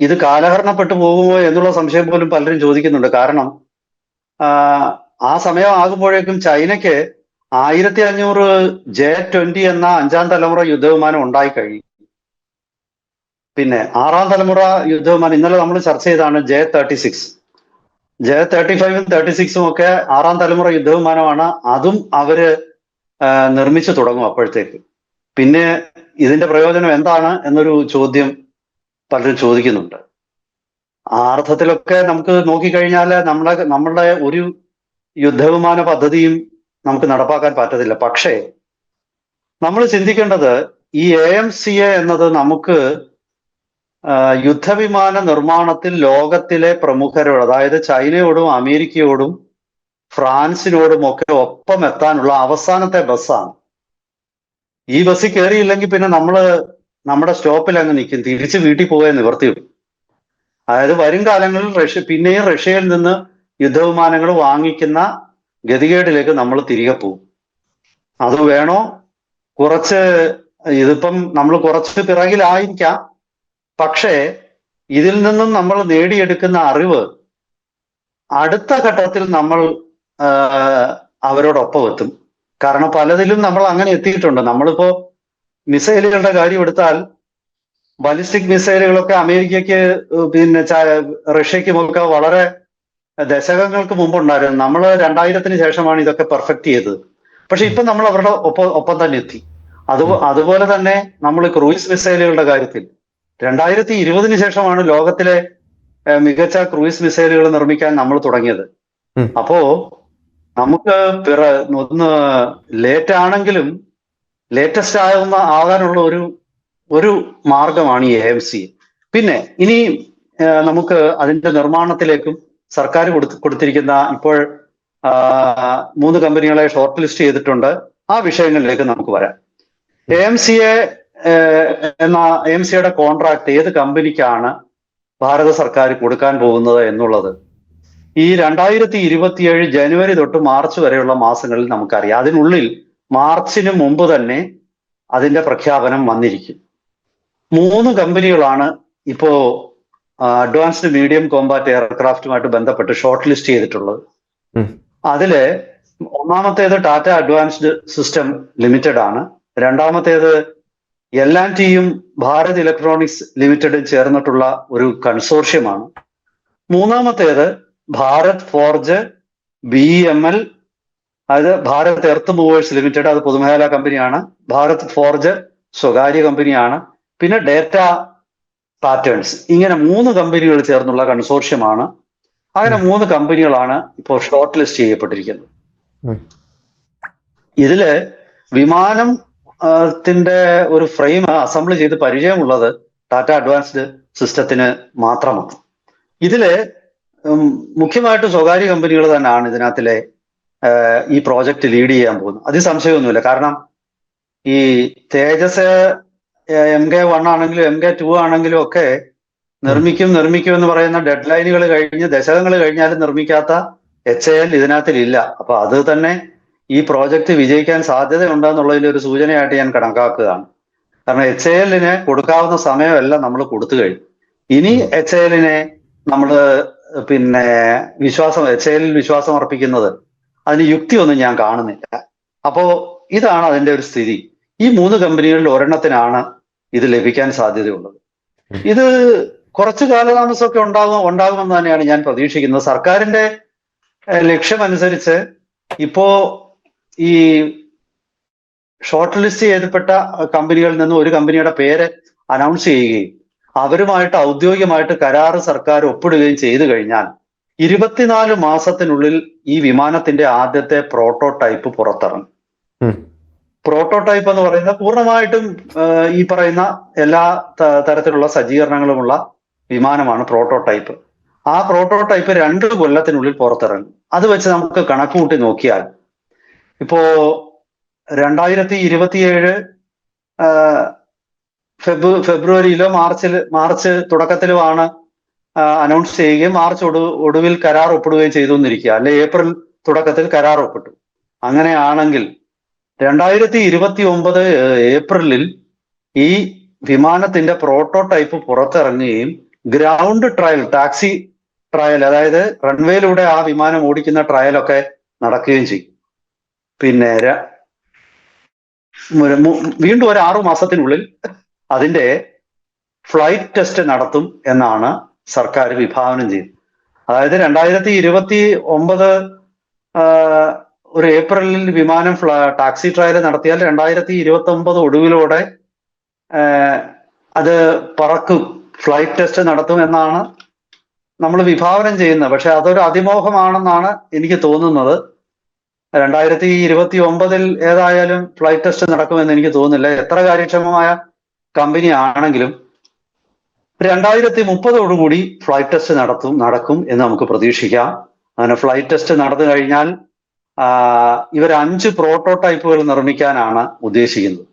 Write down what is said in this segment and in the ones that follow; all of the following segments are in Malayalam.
ഇത് കാലഹരണപ്പെട്ടു പോകുമോ എന്നുള്ള സംശയം പോലും പലരും ചോദിക്കുന്നുണ്ട്. കാരണം ആ സമയം ആകുമ്പോഴേക്കും ചൈനയ്ക്ക് 1500 J-20 എന്ന 5ാം തലമുറ യുദ്ധവിമാനം ഉണ്ടായി കഴിയും. പിന്നെ 6ാം തലമുറ യുദ്ധവിമാനം ഇന്നലെ നമ്മൾ ചർച്ച ചെയ്താണ് J-36. J-35ഉം 36ഉം ഒക്കെ 6ാം തലമുറ യുദ്ധവിമാനമാണ്. അതും അവര് നിർമ്മിച്ചു തുടങ്ങും അപ്പോഴത്തേക്ക്. പിന്നെ ഇതിന്റെ പ്രയോജനം എന്താണ് എന്നൊരു ചോദ്യം പലരും ചോദിക്കുന്നുണ്ട്. ആ അർത്ഥത്തിലൊക്കെ നമുക്ക് നോക്കിക്കഴിഞ്ഞാൽ നമ്മളുടെ ഒരു യുദ്ധവിമാന പദ്ധതിയും നമുക്ക് നടപ്പാക്കാൻ പറ്റത്തില്ല. പക്ഷേ നമ്മൾ ചിന്തിക്കേണ്ടത് ഈ AMCA എന്നത് നമുക്ക് യുദ്ധവിമാന നിർമ്മാണത്തിൽ ലോകത്തിലെ പ്രമുഖരോട്, അതായത് ചൈനയോടും അമേരിക്കയോടും ഫ്രാൻസിനോടും ഒക്കെ ഒപ്പം എത്താനുള്ള അവസാനത്തെ ബസ്സാണ്. ഈ ബസ്സിൽ കയറിയില്ലെങ്കിൽ പിന്നെ നമ്മുടെ സ്റ്റോപ്പിൽ അങ്ങ് നിൽക്കും, തിരിച്ച് വീട്ടിൽ പോകാൻ നിവർത്തിയുള്ളൂ. അതായത് വരും കാലങ്ങളിൽ പിന്നെയും റഷ്യയിൽ നിന്ന് യുദ്ധവിമാനങ്ങൾ വാങ്ങിക്കുന്ന ഗതികേടിലേക്ക് നമ്മൾ തിരികെ പോകും. അത് വേണോ, ഇതിപ്പം നമ്മൾ കുറച്ച് പിറകിലായിരിക്കാം. പക്ഷേ ഇതിൽ നിന്നും നമ്മൾ നേടിയെടുക്കുന്ന അറിവ് അടുത്ത ഘട്ടത്തിൽ നമ്മൾ അവരോടൊപ്പം എത്തും. കാരണം പലതിലും നമ്മൾ അങ്ങനെ എത്തിയിട്ടുണ്ട്. നമ്മളിപ്പോ മിസൈലുകളുടെ കാര്യം എടുത്താൽ, ബാലിസ്റ്റിക് മിസൈലുകളൊക്കെ അമേരിക്കയ്ക്ക് പിന്നെ റഷ്യക്കുമൊക്കെ വളരെ ദശകങ്ങൾക്ക് മുമ്പുണ്ടായിരുന്നു. നമ്മൾ 2000-ന് ശേഷമാണ് ഇതൊക്കെ പെർഫെക്റ്റ് ചെയ്തത്. പക്ഷെ ഇപ്പൊ നമ്മൾ അവരുടെ ഒപ്പം തന്നെ എത്തി. അതുപോലെ തന്നെ നമ്മൾ ക്രൂയിസ് മിസൈലുകളുടെ കാര്യത്തിൽ 2020-ന് ശേഷമാണ് ലോകത്തിലെ മികച്ച ക്രൂയിസ് മിസൈലുകൾ നിർമ്മിക്കാൻ നമ്മൾ തുടങ്ങിയത്. അപ്പോ നമുക്ക് ഒന്ന് ലേറ്റ് ആണെങ്കിലും ലേറ്റസ്റ്റ് ആകാനുള്ള ഒരു മാർഗമാണ് ഈ AMCA. പിന്നെ ഇനി നമുക്ക് അതിന്റെ നിർമ്മാണത്തിലേക്കും സർക്കാർ കൊടുത്തിരിക്കുന്ന ഇപ്പോൾ 3 കമ്പനികളെ ഷോർട്ട് ലിസ്റ്റ് ചെയ്തിട്ടുണ്ട്. ആ വിഷയങ്ങളിലേക്ക് നമുക്ക് വരാം. AMCയുടെ കോൺട്രാക്ട് ഏത് കമ്പനിക്കാണ് ഭാരത സർക്കാർ കൊടുക്കാൻ പോകുന്നത് എന്നുള്ളത് ഈ 2027 ജനുവരി തൊട്ട് മാർച്ച് വരെയുള്ള മാസങ്ങളിൽ നമുക്കറിയാം. അതിനുള്ളിൽ മാർച്ചിന് മുമ്പ് തന്നെ അതിന്റെ പ്രഖ്യാപനം വന്നിരിക്കും. 3 കമ്പനികളാണ് ഇപ്പോ അഡ്വാൻസ്ഡ് മീഡിയം കോമ്പാറ്റ് എയർക്രാഫ്റ്റുമായിട്ട് ബന്ധപ്പെട്ട് ഷോർട്ട് ലിസ്റ്റ് ചെയ്തിട്ടുള്ളത്. അതില് ഒന്നാമത്തേത് ടാറ്റ അഡ്വാൻസ്ഡ് സിസ്റ്റം ലിമിറ്റഡ് ആണ്. രണ്ടാമത്തേത് L&Tയും ഭാരത് ഇലക്ട്രോണിക്സ് ലിമിറ്റഡും ചേർന്നിട്ടുള്ള ഒരു കൺസോർഷ്യമാണ്. മൂന്നാമത്തേത് ഭാരത് ഫോർജ് BEML, അതായത് ഭാരത് എർത്ത് മൂവേഴ്സ് ലിമിറ്റഡ്, അത് പൊതുമേഖലാ കമ്പനിയാണ്. ഭാരത് ഫോർജ് സ്വകാര്യ കമ്പനിയാണ്. പിന്നെ ഡേറ്റ പാറ്റേൺസ്. ഇങ്ങനെ 3 കമ്പനികൾ ചേർന്നുള്ള കൺസോർഷ്യമാണ്. അങ്ങനെ 3 കമ്പനികളാണ് ഇപ്പോൾ ഷോർട്ട് ലിസ്റ്റ് ചെയ്യപ്പെട്ടിരിക്കുന്നത്. ഇതില് വിമാനത്തിന്റെ ഒരു ഫ്രെയിം അസംബിൾ ചെയ്ത് പരിചയമുള്ളത് ടാറ്റ അഡ്വാൻസ്ഡ് സിസ്റ്റത്തിന് മാത്രമാണ്. ഇതില് മുഖ്യമായിട്ട് സ്വകാര്യ കമ്പനികൾ തന്നെയാണ് ഇതിനകത്തിലെ ഈ പ്രോജക്റ്റ് ലീഡ് ചെയ്യാൻ പോകുന്നത്. അതിൽ സംശയമൊന്നുമില്ല. കാരണം ഈ തേജസ് MK1 ആണെങ്കിലും MK2 ആണെങ്കിലും ഒക്കെ നിർമ്മിക്കും എന്ന് പറയുന്ന ഡെഡ് ലൈനുകൾ കഴിഞ്ഞ് ദശകങ്ങൾ കഴിഞ്ഞാലും നിർമ്മിക്കാത്ത HAL ഇതിനകത്തിലില്ല. അപ്പൊ അത് തന്നെ ഈ പ്രോജക്റ്റ് വിജയിക്കാൻ സാധ്യതയുണ്ടെന്നുള്ളതിന്റെ ഒരു സൂചനയായിട്ട് ഞാൻ കണക്കാക്കുകയാണ്. കാരണം HALന് കൊടുക്കാവുന്ന സമയമെല്ലാം നമ്മൾ കൊടുത്തു കഴിഞ്ഞു. ഇനി HALനെ നമ്മൾ പിന്നെ HALൽ വിശ്വാസം അർപ്പിക്കുന്നത് അതിന് യുക്തിയൊന്നും ഞാൻ കാണുന്നില്ല. അപ്പോ ഇതാണ് അതിന്റെ ഒരു സ്ഥിതി. ഈ 3 കമ്പനികളിൽ ഒരെണ്ണത്തിനാണ് ഇത് ലഭിക്കാൻ സാധ്യതയുള്ളത്. ഇത് കുറച്ച് കാലതാമസമൊക്കെ ഉണ്ടാകുമെന്ന് തന്നെയാണ് ഞാൻ പ്രതീക്ഷിക്കുന്നത്. സർക്കാരിന്റെ ലക്ഷ്യമനുസരിച്ച് ഇപ്പോ ഈ ഷോർട്ട് ലിസ്റ്റ് ചെയ്യപ്പെട്ട കമ്പനികളിൽ നിന്ന് ഒരു കമ്പനിയുടെ പേര് അനൗൺസ് ചെയ്യുകയും അവരുമായിട്ട് ഔദ്യോഗികമായിട്ട് കരാറ് സർക്കാർ ഒപ്പിടുകയും ചെയ്തു കഴിഞ്ഞാൽ 24 മാസത്തിനുള്ളിൽ ഈ വിമാനത്തിന്റെ ആദ്യത്തെ പ്രോട്ടോടൈപ്പ് പുറത്തിറങ്ങും. പ്രോട്ടോടൈപ്പ് എന്ന് പറയുന്നത് പൂർണ്ണമായിട്ടും ഈ പറയുന്ന എല്ലാ തരത്തിലുള്ള സജ്ജീകരണങ്ങളുമുള്ള വിമാനമാണ് പ്രോട്ടോടൈപ്പ്. ആ പ്രോട്ടോടൈപ്പ് 2 കൊല്ലത്തിനുള്ളിൽ പുറത്തിറങ്ങും. അത് വെച്ച് നമുക്ക് കണക്കുകൂട്ടി നോക്കിയാൽ ഇപ്പോ 2027 ഫെബ്രുവരിയിലോ മാർച്ച് തുടക്കത്തിലുമാണ് അനൗൺസ് ചെയ്യുകയും മാർച്ച് ഒടുവിൽ കരാർ ഒപ്പിടുകയും ചെയ്തു എന്നിരിക്കുക. അല്ലെ ഏപ്രിൽ തുടക്കത്തിൽ കരാർ ഒപ്പിട്ടു. അങ്ങനെയാണെങ്കിൽ 2029 ഏപ്രിലിൽ ഈ വിമാനത്തിന്റെ പ്രോട്ടോടൈപ്പ് പുറത്തിറങ്ങുകയും ഗ്രൗണ്ട് ട്രയൽ, ടാക്സി ട്രയൽ, അതായത് റൺവേയിലൂടെ ആ വിമാനം ഓടിക്കുന്ന ട്രയലൊക്കെ നടക്കുകയും ചെയ്യും. പിന്നെ വീണ്ടും ഒരു 6 മാസത്തിനുള്ളിൽ അതിന്റെ ഫ്ലൈറ്റ് ടെസ്റ്റ് നടത്തും എന്നാണ് സർക്കാർ വിഭാവനം ചെയ്തത്. അതായത് 2029 ഒരു ഏപ്രിലിൽ വിമാനം ടാക്സി ട്രയൽ നടത്തിയാൽ 2029 ഒടുവിലൂടെ അത് പറക്കും, ഫ്ലൈറ്റ് ടെസ്റ്റ് നടത്തും എന്നാണ് നമ്മൾ വിഭാവനം ചെയ്യുന്നത്. പക്ഷെ അതൊരു അതിമോഹമാണെന്നാണ് എനിക്ക് തോന്നുന്നത്. 2029 ഏതായാലും ഫ്ലൈറ്റ് ടെസ്റ്റ് നടക്കുമെന്ന് എനിക്ക് തോന്നുന്നില്ല. എത്ര കാര്യക്ഷമമായ കമ്പനി ആണെങ്കിലും 2030 ഫ്ലൈറ്റ് ടെസ്റ്റ് നടക്കും എന്ന് നമുക്ക് പ്രതീക്ഷിക്കാം. അങ്ങനെ ഫ്ലൈറ്റ് ടെസ്റ്റ് നടന്നു കഴിഞ്ഞാൽ ഇവർ 5 പ്രോട്ടോടൈപ്പുകൾ നിർമ്മിക്കാനാണ് ഉദ്ദേശിക്കുന്നത്.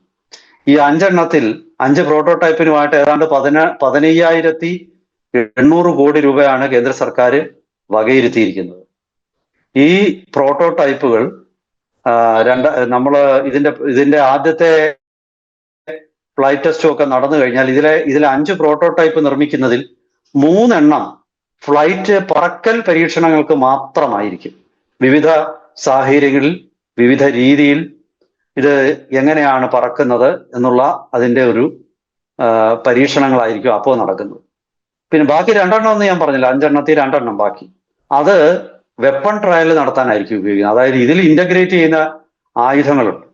ഈ 5 എണ്ണത്തിൽ 5 പ്രോട്ടോടൈപ്പിനുമായിട്ട് ഏതാണ്ട് 15,800 കോടി രൂപയാണ് കേന്ദ്ര സർക്കാർ വകയിരുത്തിയിരിക്കുന്നത്. ഈ പ്രോട്ടോടൈപ്പുകൾ നമ്മൾ ഇതിന്റെ ആദ്യത്തെ ഫ്ലൈറ്റ് ടെസ്റ്റും ഒക്കെ നടന്നു കഴിഞ്ഞാൽ ഇതിലെ 5 പ്രോട്ടോടൈപ്പ് നിർമ്മിക്കുന്നതിൽ 3 എണ്ണം ഫ്ലൈറ്റ് പറക്കൽ പരീക്ഷണങ്ങൾക്ക് മാത്രമായിരിക്കും. വിവിധ സാഹചര്യങ്ങളിൽ വിവിധ രീതിയിൽ ഇത് എങ്ങനെയാണ് പറക്കുന്നത് എന്നുള്ള അതിൻ്റെ ഒരു പരീക്ഷണങ്ങളായിരിക്കും അപ്പോൾ നടക്കുന്നത്. പിന്നെ ബാക്കി 2 എണ്ണം എന്ന് ഞാൻ പറഞ്ഞില്ല, 5 എണ്ണത്തിൽ 2 എണ്ണം ബാക്കി അത് വെപ്പൺ ട്രയൽ നടത്താനായിരിക്കും ഉപയോഗിക്കുന്നത്. അതായത് ഇതിൽ ഇന്റഗ്രേറ്റ് ചെയ്യുന്ന ആയുധങ്ങളുണ്ട്.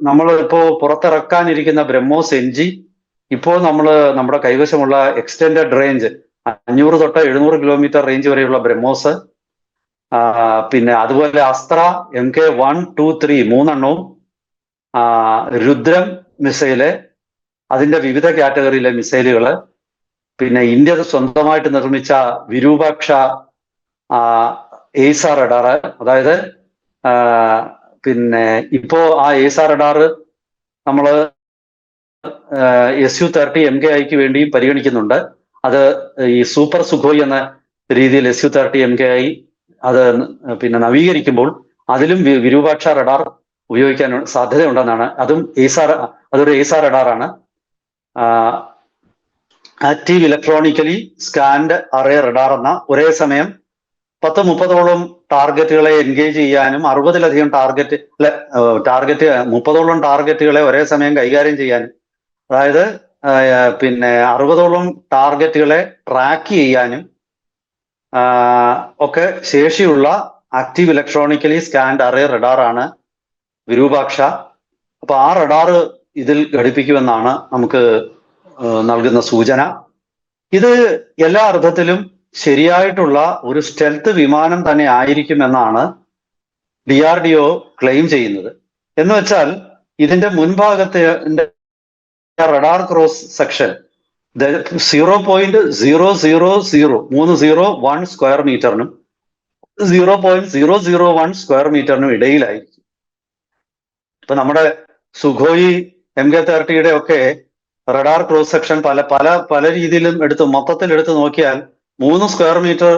നമ്മളിപ്പോ പുറത്തിറക്കാനിരിക്കുന്ന ബ്രഹ്മോസ് NG ഇപ്പോൾ നമ്മുടെ കൈവശമുള്ള എക്സ്റ്റെൻഡഡ് റേഞ്ച് 500 തൊട്ട് 700 കിലോമീറ്റർ റേഞ്ച് വരെയുള്ള ബ്രഹ്മോസ്, പിന്നെ അതുപോലെ അസ്ത്ര MK1, 2, 3 3 രുദ്രം മിസൈല്, അതിന്റെ വിവിധ കാറ്റഗറിയിലെ മിസൈലുകള്, പിന്നെ ഇന്ത്യ സ്വന്തമായിട്ട് നിർമ്മിച്ച വിരൂപാക്ഷ എയ്സാർ റഡാർ, അതായത് പിന്നെ ഇപ്പോ ആ എയ്സാർ റഡാർ നമ്മൾ Su-30 MKIക്ക് വേണ്ടിയും പരിഗണിക്കുന്നുണ്ട്. അത് ഈ സൂപ്പർ സുഖോയ് എന്ന രീതിയിൽ Su-30 MKI അത് പിന്നെ നവീകരിക്കുമ്പോൾ അതിലും വിരൂപാക്ഷ റഡാർ ഉപയോഗിക്കാൻ സാധ്യതയുണ്ടെന്നാണ്. അതൊരു എയ്സാർ റഡാറാണ്. Active electronically scanned array radar എന്ന ഒരേ സമയം 10-30ഓളം ടാർഗറ്റുകളെ എൻഗേജ് ചെയ്യാനും 60-ലധികം 30ഓളം ടാർഗറ്റുകളെ ഒരേ സമയം കൈകാര്യം ചെയ്യാനും, അതായത് പിന്നെ 60ഓളം ടാർഗറ്റുകളെ ട്രാക്ക് ചെയ്യാനും ഒക്കെ ശേഷിയുള്ള ആക്റ്റീവ് ഇലക്ട്രോണിക്കലി സ്കാൻഡ് അറേ റഡാറാണ് വിരൂപാക്ഷ. അപ്പൊ ആ റഡാർ ഇതിൽ ഘടിപ്പിക്കുമെന്നാണ് നമുക്ക് നൽകുന്ന സൂചന. ഇത് എല്ലാ അർത്ഥത്തിലും ശരിയായിട്ടുള്ള ഒരു സ്റ്റെൽത്ത് വിമാനം തന്നെ ആയിരിക്കുമെന്നാണ് DRDO ക്ലെയിം ചെയ്യുന്നത്. എന്ന് വെച്ചാൽ ഇതിന്റെ മുൻഭാഗത്തെ റഡാർ ക്രോസ് സെക്ഷൻ 0.000 സ്ക്വയർ മീറ്ററിനും 0.001 സ്ക്വയർ മീറ്ററിനും ഇടയിലായിരിക്കും. ഇപ്പൊ നമ്മുടെ സുഖോയി MK-30 ഒക്കെ റഡാർ ക്രോസ് സെക്ഷൻ പല പല പല രീതിയിലും മൊത്തത്തിൽ എടുത്ത് നോക്കിയാൽ 3 സ്ക്വയർ മീറ്റർ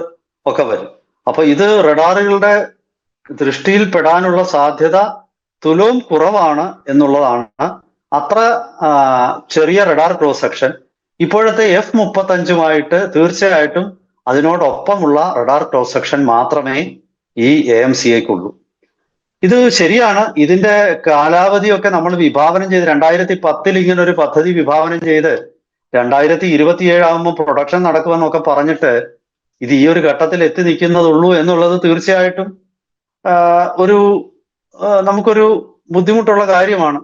ഒക്കെ വരും. അപ്പൊ ഇത് റഡാറുകളുടെ ദൃഷ്ടിയിൽ പെടാനുള്ള സാധ്യത തുലവും കുറവാണ് എന്നുള്ളതാണ്. അത്ര ചെറിയ റഡാർ ക്രോസ് സെക്ഷൻ ഇപ്പോഴത്തെ F-35 തീർച്ചയായിട്ടും അതിനോടൊപ്പമുള്ള റഡാർ ക്രോസ് സെക്ഷൻ മാത്രമേ ഈ AMCA'ക്കുള്ളൂ. ഇത് ശരിയാണ്. ഇതിന്റെ കാലാവധിയൊക്കെ നമ്മൾ വിഭാവനം ചെയ്ത് 2010 ഇങ്ങനെ ഒരു പദ്ധതി വിഭാവനം ചെയ്ത് 2027 ആകുമ്പോൾ പ്രൊഡക്ഷൻ നടക്കുമെന്നൊക്കെ പറഞ്ഞിട്ട് ഇത് ഈ ഒരു ഘട്ടത്തിൽ എത്തി നിൽക്കുന്നതുള്ളൂ എന്നുള്ളത് തീർച്ചയായിട്ടും ഒരു നമുക്കൊരു ബുദ്ധിമുട്ടുള്ള കാര്യമാണ്.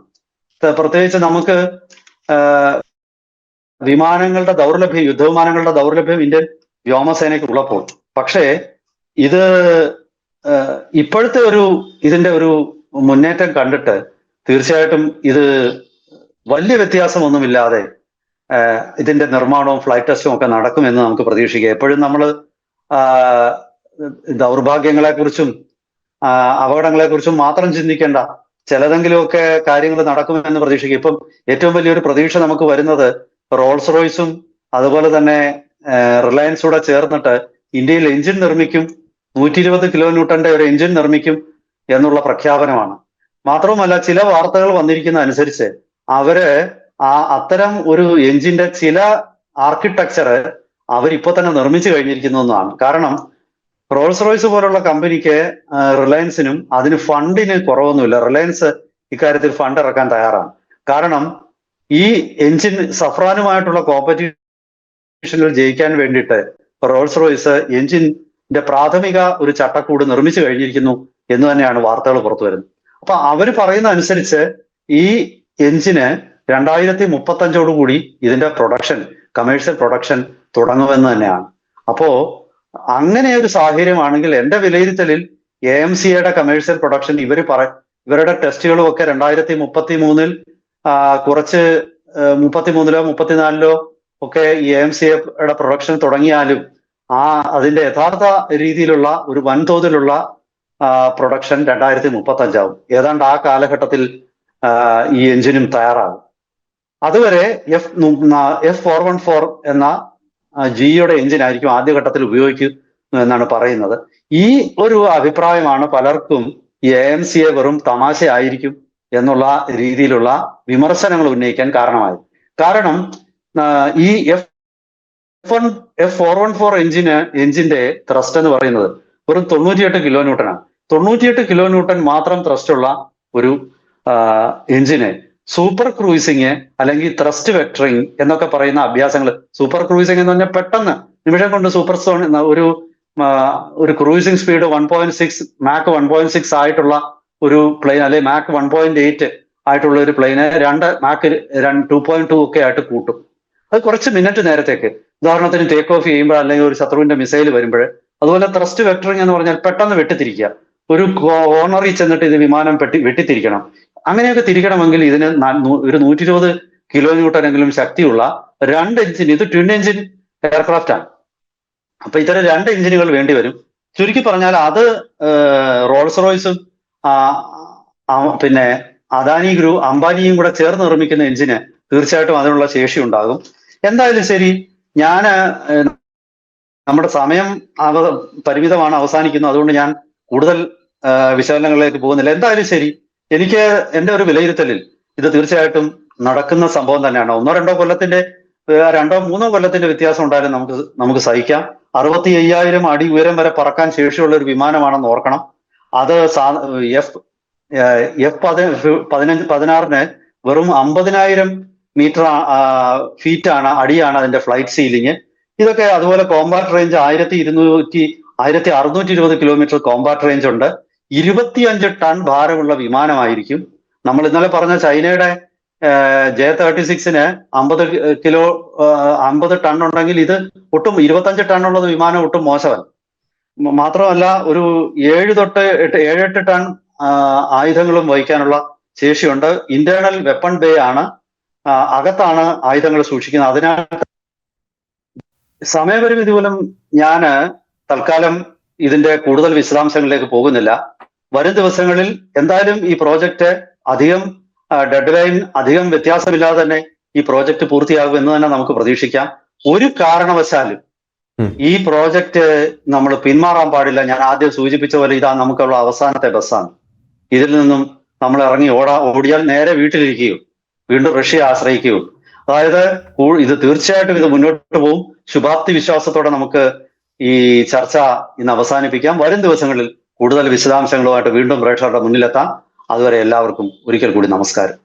പ്രത്യേകിച്ച് നമുക്ക് വിമാനങ്ങളുടെ ദൗർലഭ്യം, യുദ്ധവിമാനങ്ങളുടെ ദൗർലഭ്യം ഇന്ത്യൻ വ്യോമസേനയ്ക്ക് ഉള്ളപ്പോൾ. പക്ഷേ ഇത് ഇപ്പോഴത്തെ ഇതിന്റെ ഒരു മുന്നേറ്റം കണ്ടിട്ട് തീർച്ചയായിട്ടും ഇത് വലിയ വ്യത്യാസമൊന്നുമില്ലാതെ ഇതിന്റെ നിർമ്മാണവും ഫ്ലൈറ്റ് ടെസ്റ്റും ഒക്കെ നടക്കുമെന്ന് നമുക്ക് പ്രതീക്ഷിക്കാം. എപ്പോഴും നമ്മൾ ദൗർഭാഗ്യങ്ങളെക്കുറിച്ചും അപകടങ്ങളെക്കുറിച്ചും മാത്രം ചിന്തിക്കേണ്ട, ചിലതെങ്കിലുമൊക്കെ കാര്യങ്ങൾ നടക്കുമെന്ന് പ്രതീക്ഷിക്കുക. ഇപ്പം ഏറ്റവും വലിയൊരു പ്രതീക്ഷ നമുക്ക് വരുന്നത് റോൾസ് റോയ്സും അതുപോലെ തന്നെ റിലയൻസും കൂടെ ചേർന്നിട്ട് ഇന്ത്യയിൽ എഞ്ചിൻ നിർമ്മിക്കും, 120 കിലോന്യൂട്ടന്റെ ഒരു എഞ്ചിൻ നിർമ്മിക്കും എന്നുള്ള പ്രഖ്യാപനമാണ്. മാത്രവുമല്ല, ചില വാർത്തകൾ വന്നിരിക്കുന്ന അനുസരിച്ച് അവര് അത്തരം ഒരു എഞ്ചിന്റെ ചില ആർക്കിടെക്ചർ അവരിപ്പോ തന്നെ നിർമ്മിച്ചു കഴിഞ്ഞിരിക്കുന്നു എന്നാണ്. കാരണം റോൾസ് റോയ്സ് പോലുള്ള കമ്പനിക്ക്, റിലയൻസിനും അതിന് ഫണ്ടിന് കുറവൊന്നുമില്ല. റിലയൻസ് ഇക്കാര്യത്തിൽ ഫണ്ട് ഇറക്കാൻ തയ്യാറാണ്. കാരണം ഈ എഞ്ചിൻ സഫ്രാനുമായിട്ടുള്ള കോമ്പറ്റീഷനിൽ ജയിക്കാൻ വേണ്ടിയിട്ട് റോൾസ് റോയ്സ് എഞ്ചിന്റെ പ്രാഥമിക ഒരു ചട്ടക്കൂട് നിർമ്മിച്ചു കഴിഞ്ഞിരിക്കുന്നു എന്ന് തന്നെയാണ് വാർത്തകൾ പുറത്തു വരുന്നത്. അപ്പൊ അവര് പറയുന്ന അനുസരിച്ച് ഈ എഞ്ചിന് 2035 ഇതിന്റെ പ്രൊഡക്ഷൻ, കമേഴ്ഷ്യൽ പ്രൊഡക്ഷൻ തുടങ്ങുമെന്ന് തന്നെയാണ്. അപ്പോ അങ്ങനെ ഒരു സാഹചര്യമാണെങ്കിൽ എന്റെ വിലയിരുത്തലിൽ AMCA'യുടെ കമേഴ്ഷ്യൽ പ്രൊഡക്ഷൻ ഇവരുടെ ടെസ്റ്റുകളും ഒക്കെ 2033 കുറച്ച് 33-ലോ 34-ലോ ഒക്കെ ഈ AMCA'യുടെ പ്രൊഡക്ഷൻ തുടങ്ങിയാലും അതിന്റെ യഥാർത്ഥ രീതിയിലുള്ള ഒരു വൻതോതിലുള്ള പ്രൊഡക്ഷൻ 2035 ആവും. ഏതാണ്ട് ആ കാലഘട്ടത്തിൽ ഈ എഞ്ചിനും തയ്യാറാകും. അതുവരെ F414 എന്ന ജിയുടെ എഞ്ചിൻ ആയിരിക്കും ആദ്യഘട്ടത്തിൽ ഉപയോഗിക്കുക എന്നാണ് പറയുന്നത്. ഈ ഒരു അഭിപ്രായമാണ് പലർക്കും ഈ AMCA വെറും തമാശയായിരിക്കും എന്നുള്ള രീതിയിലുള്ള വിമർശനങ്ങൾ ഉന്നയിക്കാൻ കാരണമായത്. കാരണം ഈ F414 എഞ്ചിന്റെ ത്രസ്റ്റ് എന്ന് പറയുന്നത് വെറും 98 കിലോന്യൂട്ടനാണ്. 98 കിലോന്യൂട്ടൻ മാത്രം ത്രസ്റ്റ് ഉള്ള ഒരു എഞ്ചിന് സൂപ്പർ ക്രൂയിസിങ് അല്ലെങ്കിൽ ത്രസ്റ്റ് വെക്ടറിങ് എന്നൊക്കെ പറയുന്ന അഭ്യാസങ്ങൾ, സൂപ്പർ ക്രൂയിസിങ് എന്ന് പറഞ്ഞാൽ പെട്ടെന്ന് നിമിഷം കൊണ്ട് സൂപ്പർ സോൺ ഒരു ക്രൂയിസിങ് സ്പീഡ് 1.6 മാക്ക് 1.6 ആയിട്ടുള്ള ഒരു പ്ലെയിൻ, അല്ലെങ്കിൽ മാക്ക് 1.8 ആയിട്ടുള്ള ഒരു പ്ലെയിന് മാക്ക് 2.2 ഒക്കെ ആയിട്ട് കൂട്ടും. അത് കുറച്ച് മിനിറ്റ് നേരത്തേക്ക്, ഉദാഹരണത്തിന് ടേക്ക് ഓഫ് ചെയ്യുമ്പോൾ അല്ലെങ്കിൽ ഒരു ശത്രുവിന്റെ മിസൈൽ വരുമ്പോൾ. അതുപോലെ ത്രസ്റ്റ് വെക്ടറിങ് എന്ന് പറഞ്ഞാൽ പെട്ടെന്ന് വെട്ടിത്തിരിക്കുക, ഒരു കോർണറിൽ ചെന്നിട്ട് ഇത് വിമാനം വെട്ടിത്തിരിക്കണം. അങ്ങനെയൊക്കെ തിരിക്കണമെങ്കിൽ ഇതിന് ഒരു 120 കിലോന്യൂട്ടനെങ്കിലും ശക്തിയുള്ള 2 എഞ്ചിൻ, ഇത് ട്വിൻ എഞ്ചിൻ എയർക്രാഫ്റ്റ് ആണ്. അപ്പൊ ഇത്തരം 2 എഞ്ചിനുകൾ വേണ്ടി വരും. ചുരുക്കി പറഞ്ഞാൽ അത് റോൾസ് റോയ്സും പിന്നെ അംബാനിയും കൂടെ ചേർന്ന് നിർമ്മിക്കുന്ന എഞ്ചിന് തീർച്ചയായിട്ടും അതിനുള്ള ശേഷി ഉണ്ടാകും. എന്തായാലും ശരി, നമ്മുടെ സമയം പരിമിതമാണ്, അവസാനിക്കുന്നു. അതുകൊണ്ട് ഞാൻ കൂടുതൽ വിശകലനങ്ങളിലേക്ക് പോകുന്നില്ല. എന്തായാലും ശരി, എനിക്ക് എന്റെ ഒരു വിലയിരുത്തലിൽ ഇത് തീർച്ചയായിട്ടും നടക്കുന്ന സംഭവം തന്നെയാണ്. 1-2 കൊല്ലത്തിന്റെ 2-3 കൊല്ലത്തിന്റെ വ്യത്യാസം ഉണ്ടായാലും നമുക്ക് സഹിക്കാം. 65,000 അടി ഉയരം വരെ പറക്കാൻ ശേഷിയുള്ള ഒരു വിമാനമാണെന്ന് ഓർക്കണം. അത് F-16 വെറും 50,000 മീറ്റർ അടിയാണ് അതിന്റെ ഫ്ലൈറ്റ് സീലിംഗ്. ഇതൊക്കെ അതുപോലെ compact range 1620 kilometre compact range ഉണ്ട്. 25 ടൺ ഭാരമുള്ള വിമാനമായിരിക്കും. നമ്മൾ ഇന്നലെ പറഞ്ഞ ചൈനയുടെ J-36 50 ടൺ ഉണ്ടെങ്കിൽ ഇത് ഒട്ടും 25 ടൺ ഉള്ളത് വിമാനം ഒട്ടും മോശമല്ല. മാത്രമല്ല ഒരു 7-8 ടൺ ആയുധങ്ങളും വഹിക്കാനുള്ള ശേഷിയുണ്ട്. ഇന്റേണൽ വെപ്പൺ ബേ ആണ് അകത്താണ് ആയുധങ്ങൾ സൂക്ഷിക്കുന്നത്. അതിനാൽ സമയപരിമിതി മൂലം ഞാൻ തൽക്കാലം ഇതിന്റെ കൂടുതൽ വിശദാംശങ്ങളിലേക്ക് പോകുന്നില്ല. വരും ദിവസങ്ങളിൽ എന്തായാലും ഈ പ്രോജക്റ്റ് അധികം ഡെഡ് ലൈൻ അധികം വ്യത്യാസമില്ലാതെ തന്നെ ഈ പ്രോജക്റ്റ് പൂർത്തിയാകും എന്ന് തന്നെ നമുക്ക് പ്രതീക്ഷിക്കാം. ഒരു കാരണവശാലും ഈ പ്രോജക്റ്റ് നമ്മൾ പിന്മാറാൻ പാടില്ല. ഞാൻ ആദ്യം സൂചിപ്പിച്ച പോലെ ഇതാ നമുക്കുള്ള അവസാനത്തെ ബസ്സാണ്. ഇതിൽ നിന്നും നമ്മൾ ഇറങ്ങി ഓടിയാൽ നേരെ വീട്ടിലിരിക്കുകയോ വീണ്ടും റഷ്യയെ ആശ്രയിക്കുകയോ. അതായത് ഇത് തീർച്ചയായിട്ടും ഇത് മുന്നോട്ട് പോകും. ശുഭാപ്തി വിശ്വാസത്തോടെ നമുക്ക് ഈ ചർച്ച ഇന്ന് അവസാനിപ്പിക്കാം. വരും ദിവസങ്ങളിൽ കൂടുതൽ വിശദാംശങ്ങളുമായിട്ട് വീണ്ടും പ്രേക്ഷകരുടെ മുന്നിലെത്താം. അതുവരെ എല്ലാവർക്കും ഒരിക്കൽ കൂടി നമസ്കാരം.